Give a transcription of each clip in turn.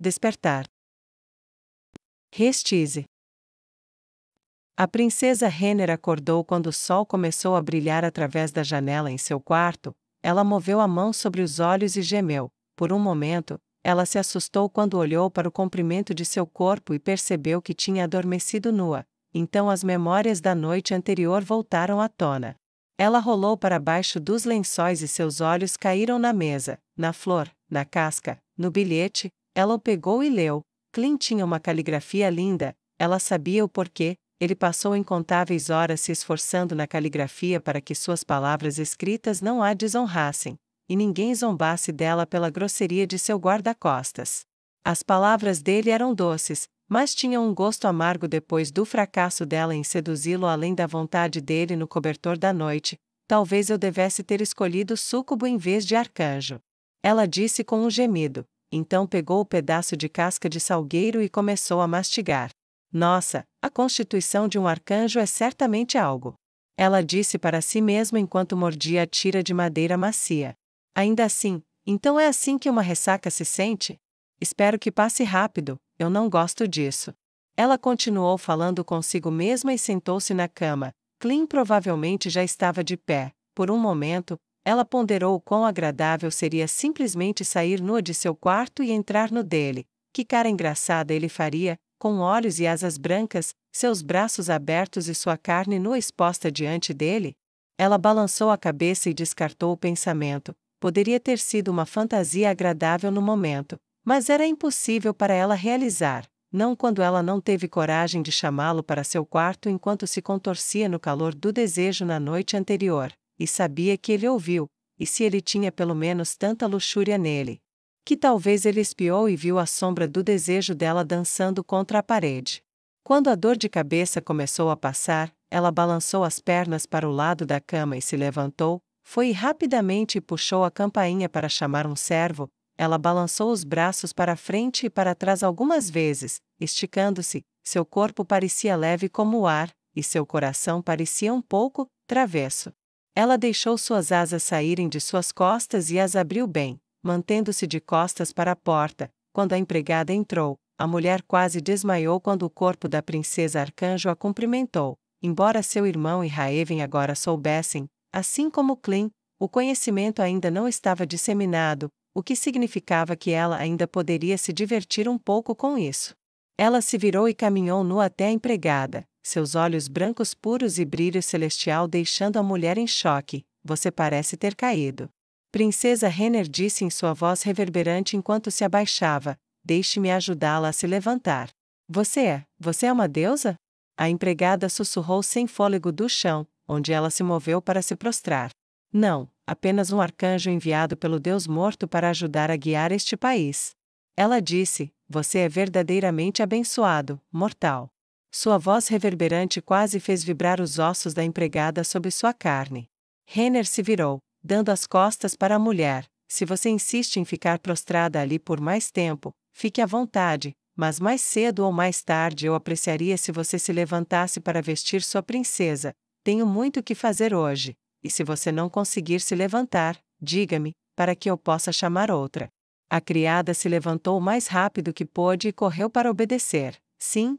Despertar. Restise. A princesa Renner acordou quando o sol começou a brilhar através da janela em seu quarto. Ela moveu a mão sobre os olhos e gemeu. Por um momento, ela se assustou quando olhou para o comprimento de seu corpo e percebeu que tinha adormecido nua. Então as memórias da noite anterior voltaram à tona. Ela rolou para baixo dos lençóis e seus olhos caíram na mesa, na flor, na casca, no bilhete. Ela o pegou e leu. Clint tinha uma caligrafia linda. Ela sabia o porquê. Ele passou incontáveis horas se esforçando na caligrafia para que suas palavras escritas não a desonrassem, e ninguém zombasse dela pela grosseria de seu guarda-costas. As palavras dele eram doces, mas tinham um gosto amargo depois do fracasso dela em seduzi-lo além da vontade dele no cobertor da noite. Talvez eu devesse ter escolhido súcubo em vez de arcanjo. Ela disse com um gemido. Então pegou o pedaço de casca de salgueiro e começou a mastigar. Nossa, a constituição de um arcanjo é certamente algo. Ela disse para si mesma enquanto mordia a tira de madeira macia. Ainda assim, então é assim que uma ressaca se sente? Espero que passe rápido, eu não gosto disso. Ela continuou falando consigo mesma e sentou-se na cama. Clint provavelmente já estava de pé. Por um momento, ela ponderou o quão agradável seria simplesmente sair nua de seu quarto e entrar no dele. Que cara engraçada ele faria, com olhos e asas brancas, seus braços abertos e sua carne nua exposta diante dele? Ela balançou a cabeça e descartou o pensamento. Poderia ter sido uma fantasia agradável no momento, mas era impossível para ela realizar, não quando ela não teve coragem de chamá-lo para seu quarto enquanto se contorcia no calor do desejo na noite anterior, e sabia que ele ouviu, e se ele tinha pelo menos tanta luxúria nele, que talvez ele espiou e viu a sombra do desejo dela dançando contra a parede. Quando a dor de cabeça começou a passar, ela balançou as pernas para o lado da cama e se levantou, foi rapidamente e puxou a campainha para chamar um servo. Ela balançou os braços para frente e para trás algumas vezes, esticando-se. Seu corpo parecia leve como o ar, e seu coração parecia um pouco travesso. Ela deixou suas asas saírem de suas costas e as abriu bem, mantendo-se de costas para a porta. Quando a empregada entrou, a mulher quase desmaiou quando o corpo da princesa Arcanjo a cumprimentou. Embora seu irmão e Raven agora soubessem, assim como Clint, o conhecimento ainda não estava disseminado, o que significava que ela ainda poderia se divertir um pouco com isso. Ela se virou e caminhou nua até a empregada, seus olhos brancos puros e brilho celestial deixando a mulher em choque. Você parece ter caído. Princesa Renner disse em sua voz reverberante enquanto se abaixava. Deixe-me ajudá-la a se levantar. Você é uma deusa? A empregada sussurrou sem fôlego do chão, onde ela se moveu para se prostrar. Não, apenas um arcanjo enviado pelo Deus morto para ajudar a guiar este país. Ela disse, você é verdadeiramente abençoado, mortal. Sua voz reverberante quase fez vibrar os ossos da empregada sob sua carne. Renner se virou, dando as costas para a mulher. Se você insiste em ficar prostrada ali por mais tempo, fique à vontade, mas mais cedo ou mais tarde eu apreciaria se você se levantasse para vestir sua princesa. Tenho muito que fazer hoje, e se você não conseguir se levantar, diga-me, para que eu possa chamar outra. A criada se levantou o mais rápido que pôde e correu para obedecer. Sim,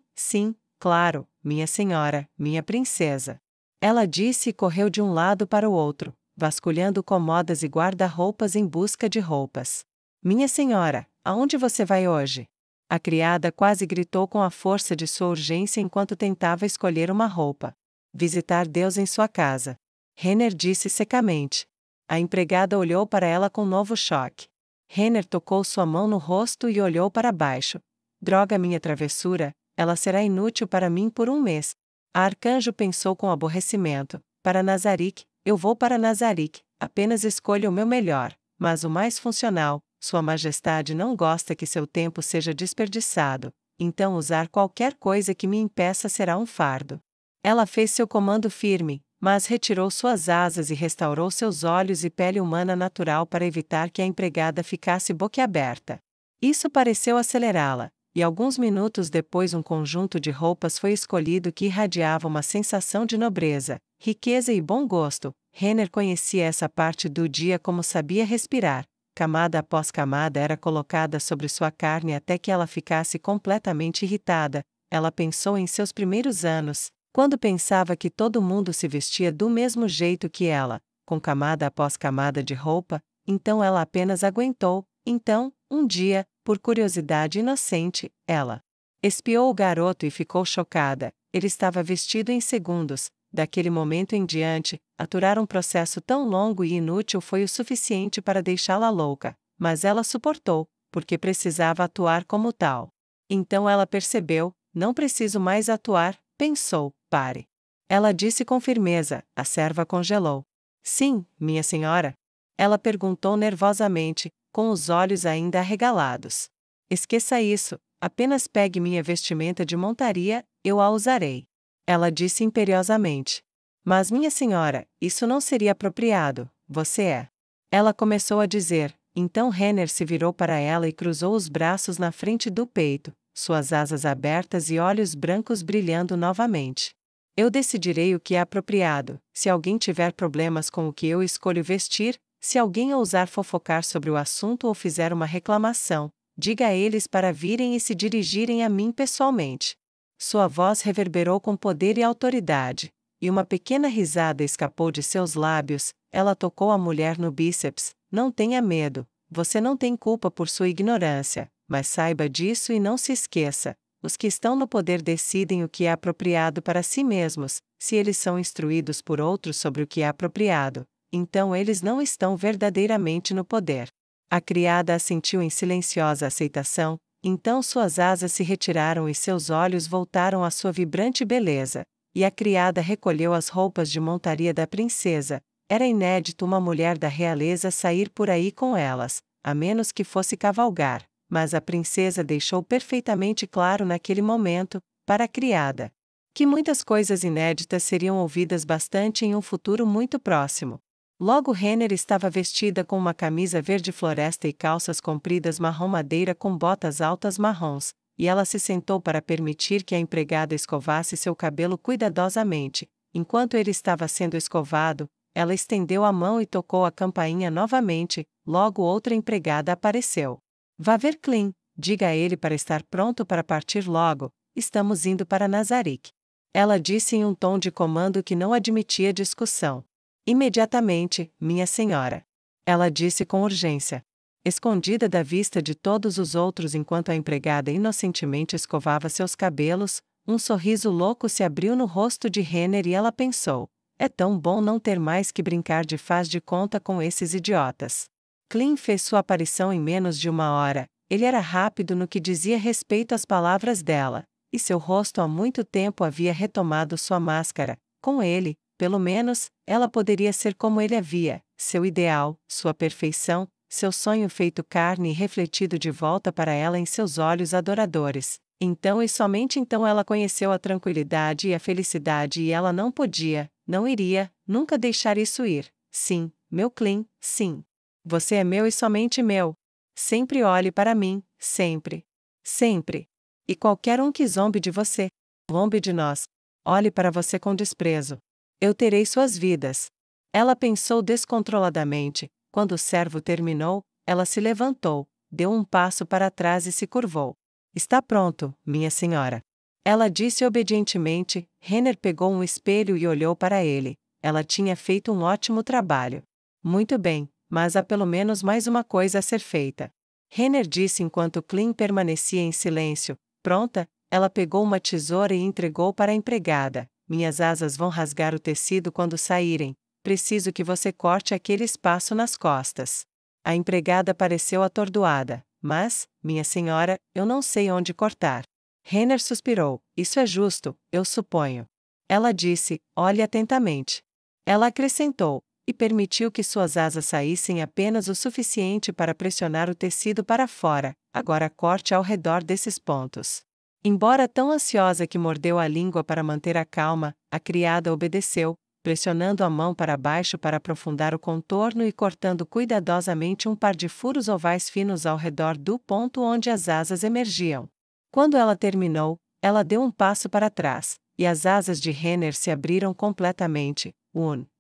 claro, minha senhora, minha princesa. Ela disse e correu de um lado para o outro, vasculhando comodas e guarda-roupas em busca de roupas. Minha senhora, aonde você vai hoje? A criada quase gritou com a força de sua urgência enquanto tentava escolher uma roupa. Visitar Deus em sua casa. Renner disse secamente. A empregada olhou para ela com novo choque. Renner tocou sua mão no rosto e olhou para baixo. Droga, minha travessura, ela será inútil para mim por um mês. A arcanjo pensou com aborrecimento. Para Nazarick, eu vou para Nazarick, apenas escolha o meu melhor, mas o mais funcional. Sua Majestade não gosta que seu tempo seja desperdiçado, então usar qualquer coisa que me impeça será um fardo. Ela fez seu comando firme, mas retirou suas asas e restaurou seus olhos e pele humana natural para evitar que a empregada ficasse boquiaberta. Isso pareceu acelerá-la, e alguns minutos depois um conjunto de roupas foi escolhido que irradiava uma sensação de nobreza, riqueza e bom gosto. Renner conhecia essa parte do dia como sabia respirar. Camada após camada era colocada sobre sua carne até que ela ficasse completamente irritada. Ela pensou em seus primeiros anos, quando pensava que todo mundo se vestia do mesmo jeito que ela, com camada após camada de roupa, então ela apenas aguentou. Então, um dia, por curiosidade inocente, ela espiou o garoto e ficou chocada. Ele estava vestido em segundos. Daquele momento em diante, aturar um processo tão longo e inútil foi o suficiente para deixá-la louca, mas ela suportou, porque precisava atuar como tal. Então ela percebeu: não preciso mais atuar, pensou, pare. Ela disse com firmeza. A serva congelou. Sim, minha senhora? Ela perguntou nervosamente, com os olhos ainda arregalados. Esqueça isso, apenas pegue minha vestimenta de montaria, eu a usarei. Ela disse imperiosamente. Mas minha senhora, isso não seria apropriado, você é. Ela começou a dizer. Então Renner se virou para ela e cruzou os braços na frente do peito, suas asas abertas e olhos brancos brilhando novamente. Eu decidirei o que é apropriado. Se alguém tiver problemas com o que eu escolho vestir, se alguém ousar fofocar sobre o assunto ou fizer uma reclamação, diga a eles para virem e se dirigirem a mim pessoalmente. Sua voz reverberou com poder e autoridade, e uma pequena risada escapou de seus lábios. Ela tocou a mulher no bíceps. Não tenha medo, você não tem culpa por sua ignorância, mas saiba disso e não se esqueça. Os que estão no poder decidem o que é apropriado para si mesmos. Se eles são instruídos por outros sobre o que é apropriado, então eles não estão verdadeiramente no poder. A criada assentiu em silenciosa aceitação. Então suas asas se retiraram e seus olhos voltaram à sua vibrante beleza, e a criada recolheu as roupas de montaria da princesa. Era inédito uma mulher da realeza sair por aí com elas, a menos que fosse cavalgar, mas a princesa deixou perfeitamente claro naquele momento, para a criada, que muitas coisas inéditas seriam ouvidas bastante em um futuro muito próximo. Logo Renner estava vestida com uma camisa verde floresta e calças compridas marrom madeira com botas altas marrons, e ela se sentou para permitir que a empregada escovasse seu cabelo cuidadosamente. Enquanto ele estava sendo escovado, ela estendeu a mão e tocou a campainha novamente. Logo outra empregada apareceu. Vá ver Clean, diga a ele para estar pronto para partir logo, estamos indo para Nazarick. Ela disse em um tom de comando que não admitia discussão. Imediatamente, minha senhora. Ela disse com urgência. Escondida da vista de todos os outros enquanto a empregada inocentemente escovava seus cabelos, um sorriso louco se abriu no rosto de Renner e ela pensou: é tão bom não ter mais que brincar de faz de conta com esses idiotas. Clean fez sua aparição em menos de uma hora. Ele era rápido no que dizia respeito às palavras dela, e seu rosto há muito tempo havia retomado sua máscara. Com ele, pelo menos, ela poderia ser como ele havia, seu ideal, sua perfeição, seu sonho feito carne e refletido de volta para ela em seus olhos adoradores. Então e somente então ela conheceu a tranquilidade e a felicidade e ela não podia, não iria, nunca deixar isso ir. Sim, meu Clean, sim. Você é meu e somente meu. Sempre olhe para mim, sempre. Sempre. E qualquer um que zombe de você, zombe de nós, olhe para você com desprezo. Eu terei suas vidas. Ela pensou descontroladamente. Quando o servo terminou, ela se levantou, deu um passo para trás e se curvou. Está pronto, minha senhora. Ela disse obedientemente. Renner pegou um espelho e olhou para ele. Ela tinha feito um ótimo trabalho. Muito bem, mas há pelo menos mais uma coisa a ser feita. Renner disse enquanto Clean permanecia em silêncio. Pronta? Ela pegou uma tesoura e entregou para a empregada. Minhas asas vão rasgar o tecido quando saírem. Preciso que você corte aquele espaço nas costas. A empregada pareceu atordoada. Mas, minha senhora, eu não sei onde cortar. Renner suspirou. Isso é justo, eu suponho. Ela disse, olhe atentamente. Ela acrescentou, e permitiu que suas asas saíssem apenas o suficiente para pressionar o tecido para fora. Agora corte ao redor desses pontos. Embora tão ansiosa que mordeu a língua para manter a calma, a criada obedeceu, pressionando a mão para baixo para aprofundar o contorno e cortando cuidadosamente um par de furos ovais finos ao redor do ponto onde as asas emergiam. Quando ela terminou, ela deu um passo para trás, e as asas de Renner se abriram completamente.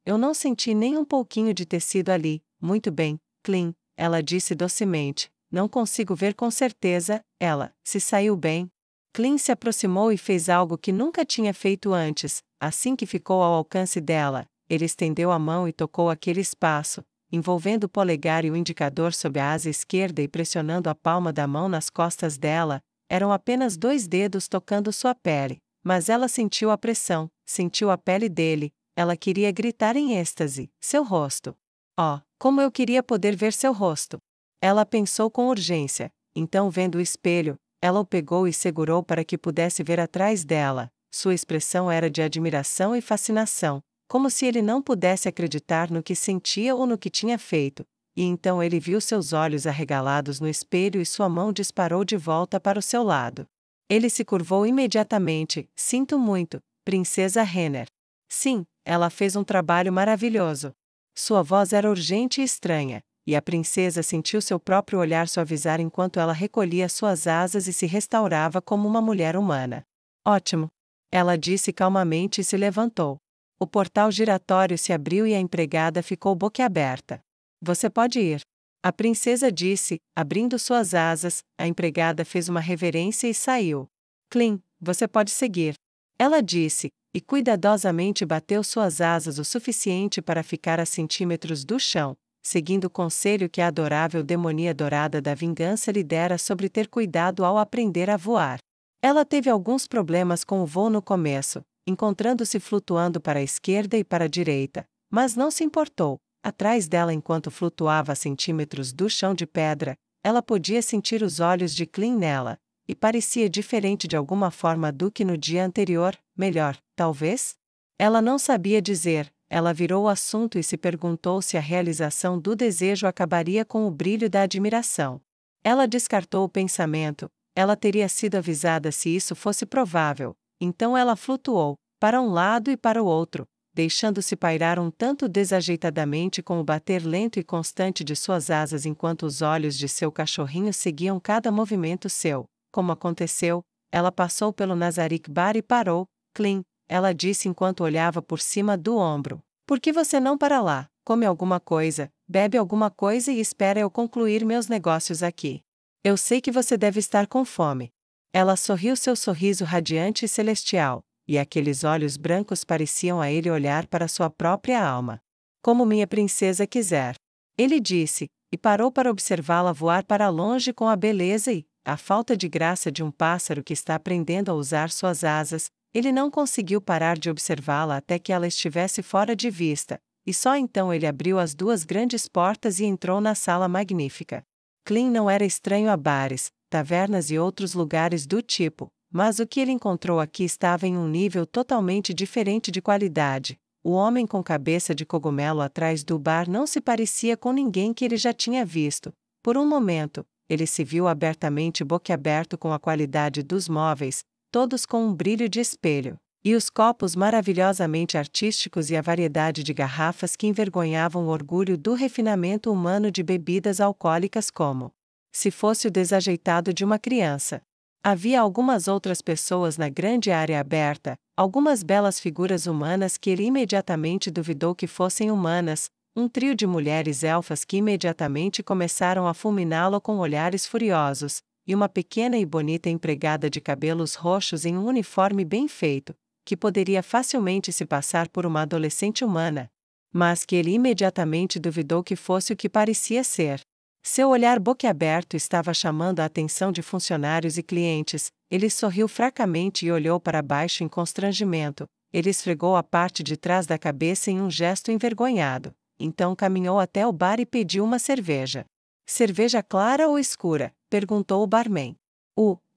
Eu não senti nem um pouquinho de tecido ali. Muito bem, Clean. ela disse docemente. Não consigo ver com certeza, ela, se saiu bem. Clean se aproximou e fez algo que nunca tinha feito antes. Assim que ficou ao alcance dela, ele estendeu a mão e tocou aquele espaço, envolvendo o polegar e o indicador sob a asa esquerda e pressionando a palma da mão nas costas dela. Eram apenas 2 dedos tocando sua pele, mas ela sentiu a pressão, sentiu a pele dele. Ela queria gritar em êxtase: seu rosto! Oh, como eu queria poder ver seu rosto! Ela pensou com urgência. Então, vendo o espelho, ela o pegou e segurou para que pudesse ver atrás dela. Sua expressão era de admiração e fascinação, como se ele não pudesse acreditar no que sentia ou no que tinha feito. E então ele viu seus olhos arregalados no espelho e sua mão disparou de volta para o seu lado. Ele se curvou imediatamente. Sinto muito, Princesa Renner. Sim, ela fez um trabalho maravilhoso. Sua voz era urgente e estranha, e a princesa sentiu seu próprio olhar suavizar enquanto ela recolhia suas asas e se restaurava como uma mulher humana. Ótimo! Ela disse calmamente e se levantou. O portal giratório se abriu e a empregada ficou boquiaberta. Você pode ir. A princesa disse, abrindo suas asas. A empregada fez uma reverência e saiu. Clean, você pode seguir. Ela disse, e cuidadosamente bateu suas asas o suficiente para ficar a centímetros do chão, seguindo o conselho que a adorável demonia dourada da vingança lhe dera sobre ter cuidado ao aprender a voar. Ela teve alguns problemas com o voo no começo, encontrando-se flutuando para a esquerda e para a direita, mas não se importou. Atrás dela, enquanto flutuava a centímetros do chão de pedra, ela podia sentir os olhos de Clean nela, e parecia diferente de alguma forma do que no dia anterior, melhor, talvez? Ela não sabia dizer. Ela virou o assunto e se perguntou se a realização do desejo acabaria com o brilho da admiração. Ela descartou o pensamento. Ela teria sido avisada se isso fosse provável. Então ela flutuou, para um lado e para o outro, deixando-se pairar um tanto desajeitadamente com o bater lento e constante de suas asas enquanto os olhos de seu cachorrinho seguiam cada movimento seu. Como aconteceu, ela passou pelo Nazarick Bar e parou. Clean, ela disse enquanto olhava por cima do ombro. Por que você não para lá? Come alguma coisa, bebe alguma coisa e espera eu concluir meus negócios aqui. Eu sei que você deve estar com fome. Ela sorriu seu sorriso radiante e celestial, e aqueles olhos brancos pareciam a ele olhar para sua própria alma. Como minha princesa quiser. Ele disse, e parou para observá-la voar para longe com a beleza e a falta de graça de um pássaro que está aprendendo a usar suas asas. Ele não conseguiu parar de observá-la até que ela estivesse fora de vista, e só então ele abriu as 2 grandes portas e entrou na sala magnífica. Clean não era estranho a bares, tavernas e outros lugares do tipo, mas o que ele encontrou aqui estava em um nível totalmente diferente de qualidade. O homem com cabeça de cogumelo atrás do bar não se parecia com ninguém que ele já tinha visto. Por um momento, ele se viu abertamente boquiaberto com a qualidade dos móveis, todos com um brilho de espelho, e os copos maravilhosamente artísticos e a variedade de garrafas que envergonhavam o orgulho do refinamento humano de bebidas alcoólicas como se fosse o desajeitado de uma criança. Havia algumas outras pessoas na grande área aberta, algumas belas figuras humanas que ele imediatamente duvidou que fossem humanas, um trio de mulheres elfas que imediatamente começaram a fulminá-lo com olhares furiosos, e uma pequena e bonita empregada de cabelos roxos em um uniforme bem feito, que poderia facilmente se passar por uma adolescente humana, mas que ele imediatamente duvidou que fosse o que parecia ser. Seu olhar boquiaberto estava chamando a atenção de funcionários e clientes. Ele sorriu fracamente e olhou para baixo em constrangimento. Ele esfregou a parte de trás da cabeça em um gesto envergonhado. Então caminhou até o bar e pediu uma cerveja. Cerveja clara ou escura? Perguntou o barman.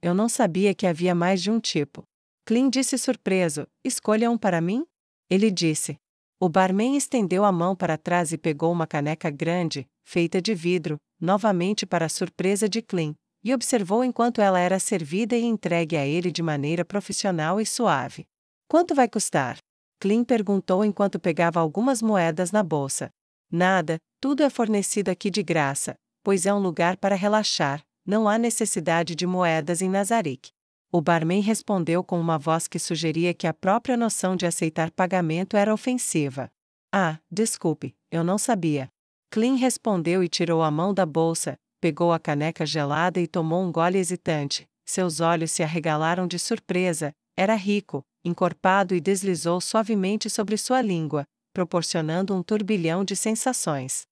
Eu não sabia que havia mais de um tipo. Clean disse surpreso, escolha um para mim? Ele disse. O barman estendeu a mão para trás e pegou uma caneca grande, feita de vidro, novamente para a surpresa de Clean, e observou enquanto ela era servida e entregue a ele de maneira profissional e suave. Quanto vai custar? Clean perguntou enquanto pegava algumas moedas na bolsa. Nada, tudo é fornecido aqui de graça, pois é um lugar para relaxar, não há necessidade de moedas em Nazarick. O barman respondeu com uma voz que sugeria que a própria noção de aceitar pagamento era ofensiva. Ah, desculpe, eu não sabia. Clean respondeu e tirou a mão da bolsa, pegou a caneca gelada e tomou um gole hesitante. Seus olhos se arregalaram de surpresa. Era rico, encorpado e deslizou suavemente sobre sua língua, proporcionando um turbilhão de sensações.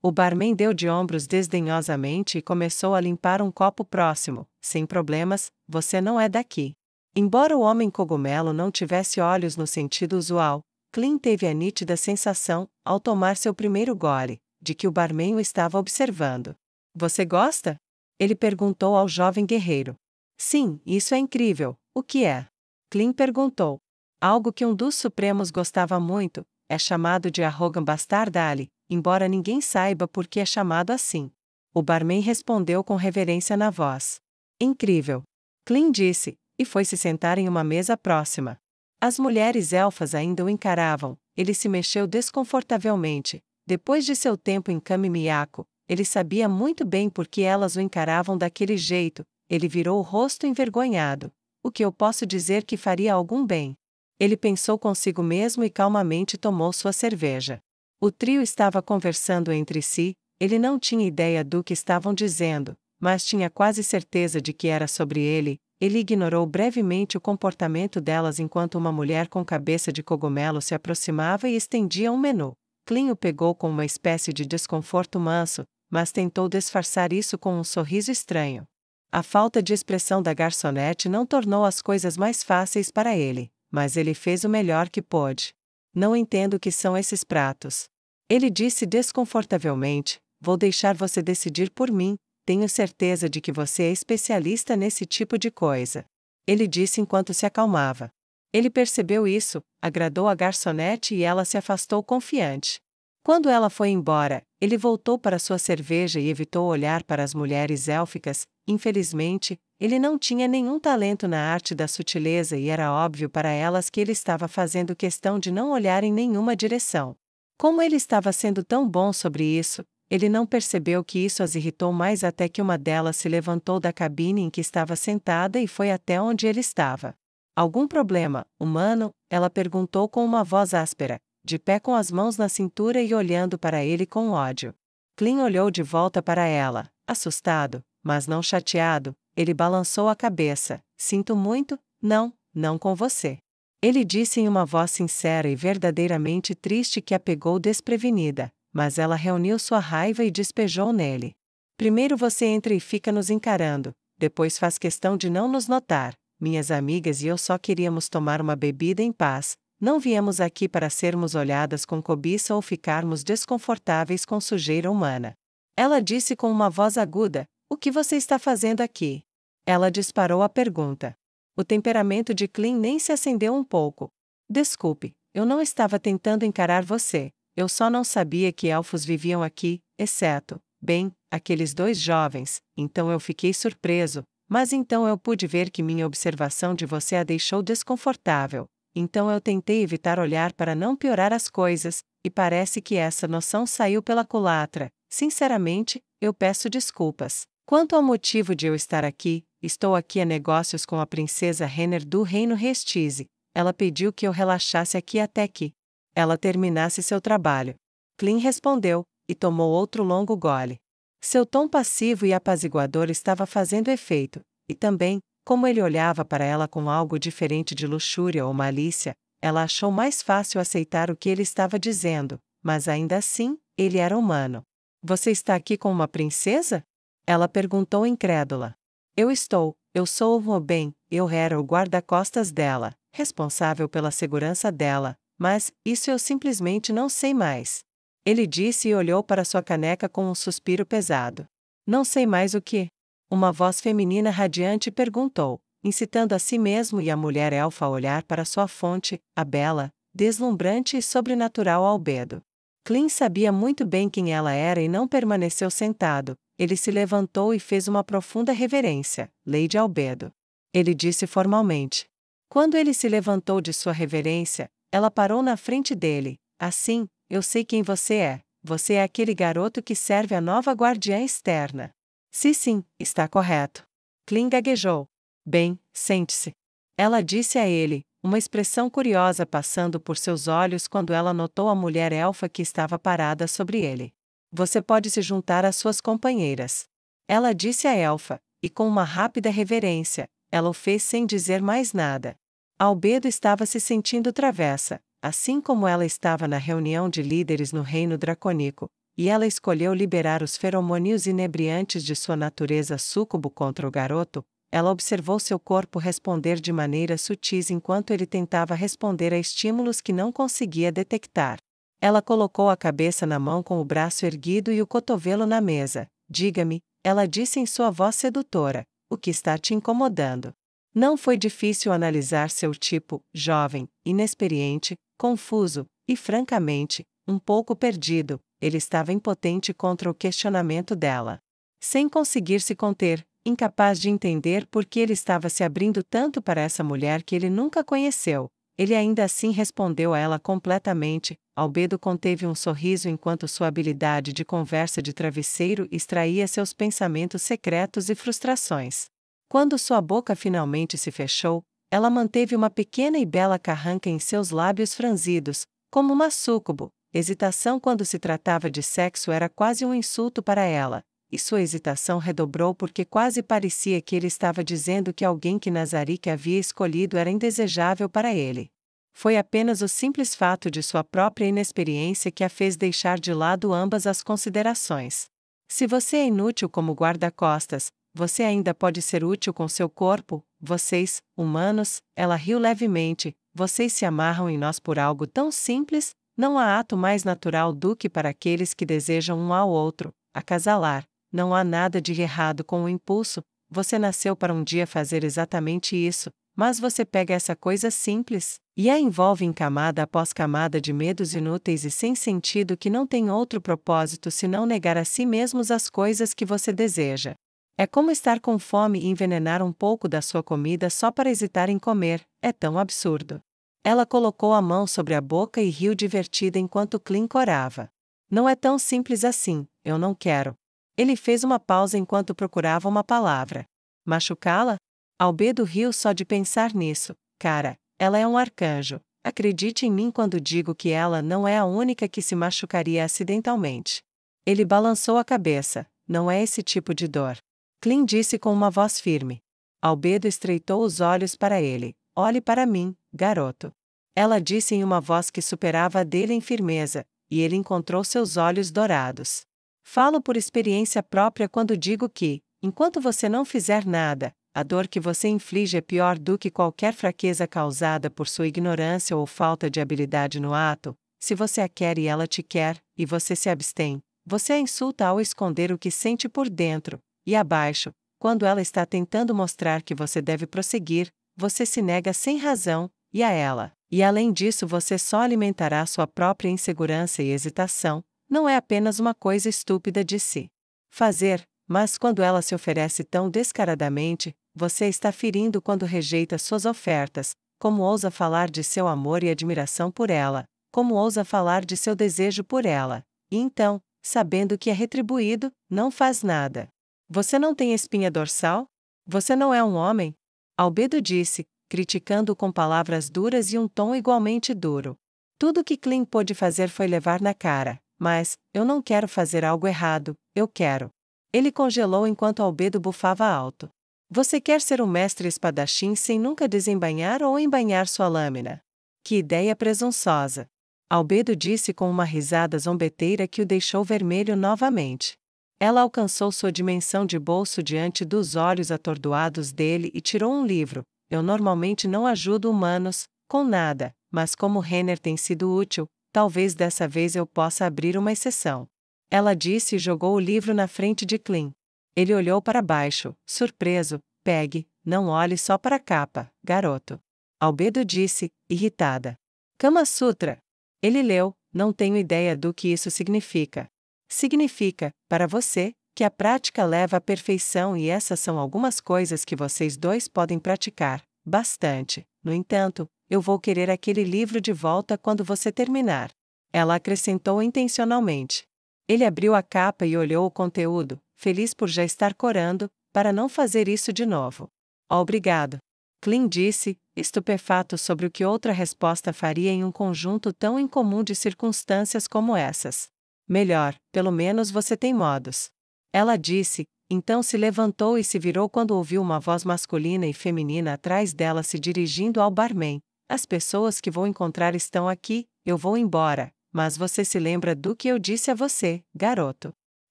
O barman deu de ombros desdenhosamente e começou a limpar um copo próximo. Sem problemas, você não é daqui. Embora o homem cogumelo não tivesse olhos no sentido usual, Clean teve a nítida sensação, ao tomar seu primeiro gole, de que o barman o estava observando. Você gosta? Ele perguntou ao jovem guerreiro. Sim, isso é incrível. O que é? Clean perguntou. Algo que um dos supremos gostava muito, é chamado de Arrogan Bastard Ali, embora ninguém saiba por que é chamado assim. O barman respondeu com reverência na voz. Incrível. Clean disse, e foi se sentar em uma mesa próxima. As mulheres elfas ainda o encaravam, ele se mexeu desconfortavelmente. Depois de seu tempo em Kami-Miyako, ele sabia muito bem por que elas o encaravam daquele jeito. Ele virou o rosto envergonhado. O que eu posso dizer que faria algum bem? Ele pensou consigo mesmo e calmamente tomou sua cerveja. O trio estava conversando entre si, ele não tinha ideia do que estavam dizendo, mas tinha quase certeza de que era sobre ele. Ele ignorou brevemente o comportamento delas enquanto uma mulher com cabeça de cogumelo se aproximava e estendia um menu. Clean o pegou com uma espécie de desconforto manso, mas tentou disfarçar isso com um sorriso estranho. A falta de expressão da garçonete não tornou as coisas mais fáceis para ele, mas ele fez o melhor que pôde. Não entendo o que são esses pratos. Ele disse desconfortavelmente, vou deixar você decidir por mim. Tenho certeza de que você é especialista nesse tipo de coisa. Ele disse enquanto se acalmava. Ele percebeu isso, agradou a garçonete e ela se afastou confiante. Quando ela foi embora, ele voltou para sua cerveja e evitou olhar para as mulheres élficas. Infelizmente, ele não tinha nenhum talento na arte da sutileza e era óbvio para elas que ele estava fazendo questão de não olhar em nenhuma direção. Como ele estava sendo tão bom sobre isso, ele não percebeu que isso as irritou mais até que uma delas se levantou da cabine em que estava sentada e foi até onde ele estava. Algum problema, humano? Ela perguntou com uma voz áspera, de pé com as mãos na cintura e olhando para ele com ódio. Clean olhou de volta para ela, assustado, mas não chateado. Ele balançou a cabeça. Sinto muito, não com você. Ele disse em uma voz sincera e verdadeiramente triste que a pegou desprevenida. Mas ela reuniu sua raiva e despejou nele. Primeiro você entra e fica nos encarando, depois faz questão de não nos notar. Minhas amigas e eu só queríamos tomar uma bebida em paz, não viemos aqui para sermos olhadas com cobiça ou ficarmos desconfortáveis com sujeira humana. Ela disse com uma voz aguda, o que você está fazendo aqui? Ela disparou a pergunta. O temperamento de Clean nem se acendeu um pouco. Desculpe, eu não estava tentando encarar você. Eu só não sabia que elfos viviam aqui, exceto, bem, aqueles dois jovens, então eu fiquei surpreso, mas então eu pude ver que minha observação de você a deixou desconfortável, então eu tentei evitar olhar para não piorar as coisas, e parece que essa noção saiu pela culatra. Sinceramente, eu peço desculpas. Quanto ao motivo de eu estar aqui, estou aqui a negócios com a princesa Renner do Reino Restize. Ela pediu que eu relaxasse aqui até que ela terminasse seu trabalho. Clean respondeu, e tomou outro longo gole. Seu tom passivo e apaziguador estava fazendo efeito, e também, como ele olhava para ela com algo diferente de luxúria ou malícia, ela achou mais fácil aceitar o que ele estava dizendo, mas ainda assim, ele era humano. Você está aqui com uma princesa? Ela perguntou incrédula. Eu sou o bem, eu era o guarda-costas dela, responsável pela segurança dela. Mas, isso eu simplesmente não sei mais. Ele disse e olhou para sua caneca com um suspiro pesado. Não sei mais o que? Uma voz feminina radiante perguntou, incitando a si mesmo e a mulher elfa a olhar para sua fonte, a bela, deslumbrante e sobrenatural Albedo. Clean sabia muito bem quem ela era e não permaneceu sentado. Ele se levantou e fez uma profunda reverência, Lady Albedo. Ele disse formalmente. Quando ele se levantou de sua reverência, ela parou na frente dele. Assim, eu sei quem você é. Você é aquele garoto que serve a nova guardiã externa. Sim, está correto. Clean gaguejou. Bem, sente-se. Ela disse a ele, uma expressão curiosa passando por seus olhos quando ela notou a mulher elfa que estava parada sobre ele. Você pode se juntar às suas companheiras. Ela disse a elfa, e com uma rápida reverência, ela o fez sem dizer mais nada. Albedo estava se sentindo travessa, assim como ela estava na reunião de líderes no reino dracônico, e ela escolheu liberar os feromônios inebriantes de sua natureza súcubo contra o garoto. Ela observou seu corpo responder de maneira sutis enquanto ele tentava responder a estímulos que não conseguia detectar. Ela colocou a cabeça na mão com o braço erguido e o cotovelo na mesa. Diga-me, ela disse em sua voz sedutora, o que está te incomodando? Não foi difícil analisar seu tipo, jovem, inexperiente, confuso, e francamente, um pouco perdido. Ele estava impotente contra o questionamento dela. Sem conseguir se conter, incapaz de entender por que ele estava se abrindo tanto para essa mulher que ele nunca conheceu, ele ainda assim respondeu a ela completamente. Albedo conteve um sorriso enquanto sua habilidade de conversa de travesseiro extraía seus pensamentos secretos e frustrações. Quando sua boca finalmente se fechou, ela manteve uma pequena e bela carranca em seus lábios franzidos, como uma súcubo. Hesitação quando se tratava de sexo era quase um insulto para ela, e sua hesitação redobrou porque quase parecia que ele estava dizendo que alguém que Nazarick havia escolhido era indesejável para ele. Foi apenas o simples fato de sua própria inexperiência que a fez deixar de lado ambas as considerações. Se você é inútil como guarda-costas, você ainda pode ser útil com seu corpo. Vocês, humanos, ela riu levemente, vocês se amarram em nós por algo tão simples. Não há ato mais natural do que para aqueles que desejam um ao outro, acasalar. Não há nada de errado com o impulso, você nasceu para um dia fazer exatamente isso, mas você pega essa coisa simples, e a envolve em camada após camada de medos inúteis e sem sentido que não tem outro propósito senão negar a si mesmos as coisas que você deseja. É como estar com fome e envenenar um pouco da sua comida só para hesitar em comer, é tão absurdo. Ela colocou a mão sobre a boca e riu divertida enquanto Clint corava. Não é tão simples assim, eu não quero. Ele fez uma pausa enquanto procurava uma palavra. Machucá-la? Albedo riu só de pensar nisso. Cara, ela é um arcanjo. Acredite em mim quando digo que ela não é a única que se machucaria acidentalmente. Ele balançou a cabeça. Não é esse tipo de dor. Clint disse com uma voz firme. Albedo estreitou os olhos para ele. Olhe para mim, garoto. Ela disse em uma voz que superava a dele em firmeza, e ele encontrou seus olhos dourados. Falo por experiência própria quando digo que, enquanto você não fizer nada, a dor que você inflige é pior do que qualquer fraqueza causada por sua ignorância ou falta de habilidade no ato. Se você a quer e ela te quer, e você se abstém, você a insulta ao esconder o que sente por dentro, e abaixo, quando ela está tentando mostrar que você deve prosseguir, você se nega sem razão, e a ela. E além disso você só alimentará sua própria insegurança e hesitação. Não é apenas uma coisa estúpida de se fazer, mas quando ela se oferece tão descaradamente, você está ferindo quando rejeita suas ofertas. Como ousa falar de seu amor e admiração por ela? Como ousa falar de seu desejo por ela? E então, sabendo que é retribuído, não faz nada. Você não tem espinha dorsal? Você não é um homem? Albedo disse, criticando-o com palavras duras e um tom igualmente duro. Tudo que Clint pôde fazer foi levar na cara. Mas, eu não quero fazer algo errado, eu quero. Ele congelou enquanto Albedo bufava alto. Você quer ser um mestre espadachim sem nunca desembainhar ou embainhar sua lâmina? Que ideia presunçosa! Albedo disse com uma risada zombeteira que o deixou vermelho novamente. Ela alcançou sua dimensão de bolso diante dos olhos atordoados dele e tirou um livro. Eu normalmente não ajudo humanos, com nada, mas como Renner tem sido útil, talvez dessa vez eu possa abrir uma exceção. Ela disse e jogou o livro na frente de Clint. Ele olhou para baixo, surpreso. Pegue, não olhe só para a capa, garoto. Albedo disse, irritada. Kama Sutra. Ele leu, não tenho ideia do que isso significa. Significa, para você, que a prática leva à perfeição e essas são algumas coisas que vocês dois podem praticar, bastante. No entanto, eu vou querer aquele livro de volta quando você terminar. Ela acrescentou intencionalmente. Ele abriu a capa e olhou o conteúdo, feliz por já estar corando, para não fazer isso de novo. Obrigado. Clint disse, estupefato sobre o que outra resposta faria em um conjunto tão incomum de circunstâncias como essas. Melhor, pelo menos você tem modos. Ela disse, então se levantou e se virou quando ouviu uma voz masculina e feminina atrás dela se dirigindo ao barman. As pessoas que vou encontrar estão aqui, eu vou embora, mas você se lembra do que eu disse a você, garoto?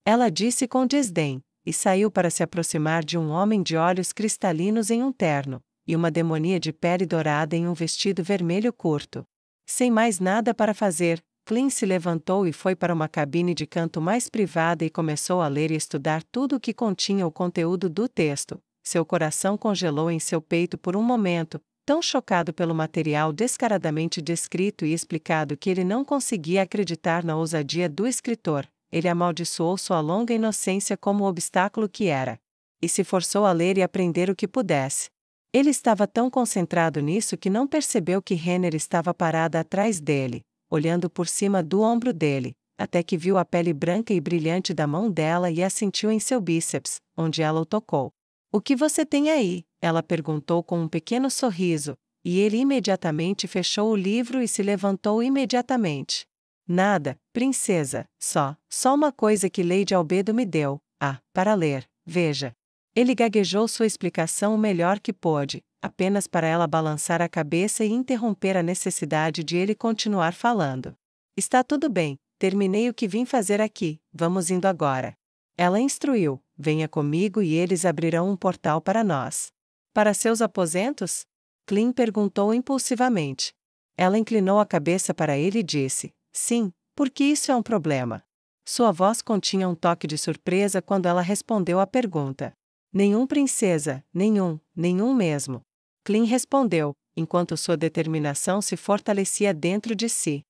Ela disse com desdém, e saiu para se aproximar de um homem de olhos cristalinos em um terno, e uma demonia de pele dourada em um vestido vermelho curto. Sem mais nada para fazer, Clint se levantou e foi para uma cabine de canto mais privada e começou a ler e estudar tudo o que continha o conteúdo do texto. Seu coração congelou em seu peito por um momento, tão chocado pelo material descaradamente descrito e explicado que ele não conseguia acreditar na ousadia do escritor. Ele amaldiçoou sua longa inocência como o obstáculo que era. E se forçou a ler e aprender o que pudesse. Ele estava tão concentrado nisso que não percebeu que Renner estava parada atrás dele, olhando por cima do ombro dele, até que viu a pele branca e brilhante da mão dela e a sentiu em seu bíceps, onde ela o tocou. O que você tem aí? Ela perguntou com um pequeno sorriso, e ele imediatamente fechou o livro e se levantou imediatamente. Nada, princesa, só uma coisa que Lady Albedo me deu, para ler, veja. Ele gaguejou sua explicação o melhor que pôde, apenas para ela balançar a cabeça e interromper a necessidade de ele continuar falando. Está tudo bem, terminei o que vim fazer aqui, vamos indo agora. Ela instruiu, venha comigo e eles abrirão um portal para nós. Para seus aposentos? Clint perguntou impulsivamente. Ela inclinou a cabeça para ele e disse, sim, porque isso é um problema. Sua voz continha um toque de surpresa quando ela respondeu à pergunta. Nenhum, princesa, nenhum mesmo. Clint respondeu, enquanto sua determinação se fortalecia dentro de si.